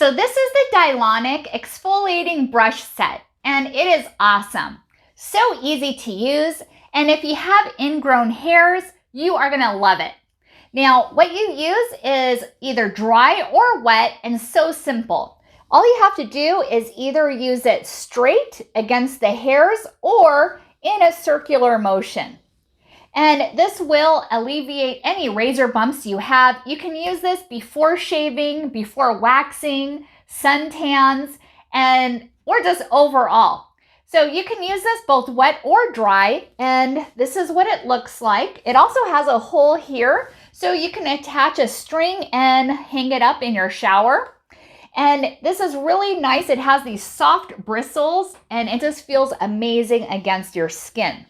So this is the Dylonic exfoliating brush set, and it is awesome. So easy to use, and if you have ingrown hairs, you are gonna love it. Now, what you use is either dry or wet, and so simple. All you have to do is either use it straight against the hairs or in a circular motion. And this will alleviate any razor bumps you have. You can use this before shaving, before waxing, suntans, or just overall. So you can use this both wet or dry, and this is what it looks like. It also has a hole here, so you can attach a string and hang it up in your shower. And this is really nice. It has these soft bristles, and it just feels amazing against your skin.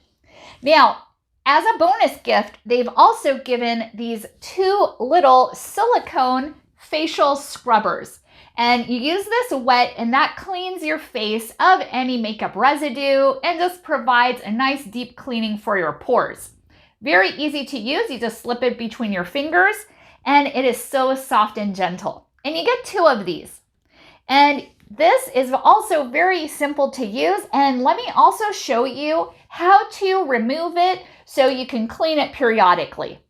Now, as a bonus gift, they've also given these 2 little silicone facial scrubbers. And you use this wet, and that cleans your face of any makeup residue and just provides a nice deep cleaning for your pores. Very easy to use. You just slip it between your fingers, and it is so soft and gentle. And you get 2 of these. And this is also very simple to use. And let me also show you how to remove it so you can clean it periodically.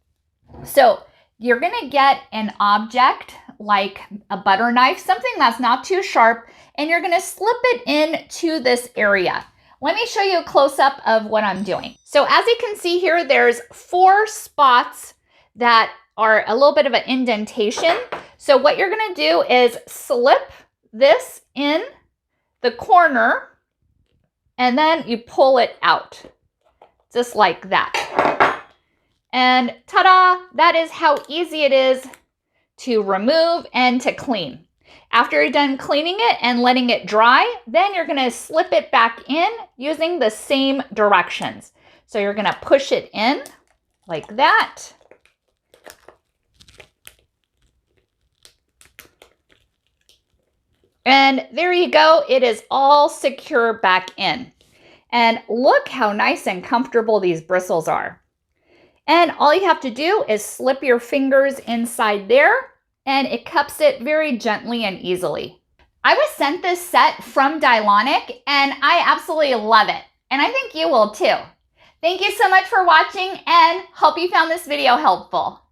So you're gonna get an object like a butter knife, something that's not too sharp, and you're gonna slip it into this area. Let me show you a close-up of what I'm doing. So as you can see here, there's 4 spots that are a little bit of an indentation. So what you're gonna do is slip this in the corner, and then you pull it out, just like that. And ta-da, that is how easy it is to remove and to clean. After you're done cleaning it and letting it dry, then you're gonna slip it back in using the same directions. So you're gonna push it in like that. And there you go, it is all secure back in. And look how nice and comfortable these bristles are. And all you have to do is slip your fingers inside there, and it cups it very gently and easily. I was sent this set from Dylonic, and I absolutely love it. And I think you will too. Thank you so much for watching, and hope you found this video helpful.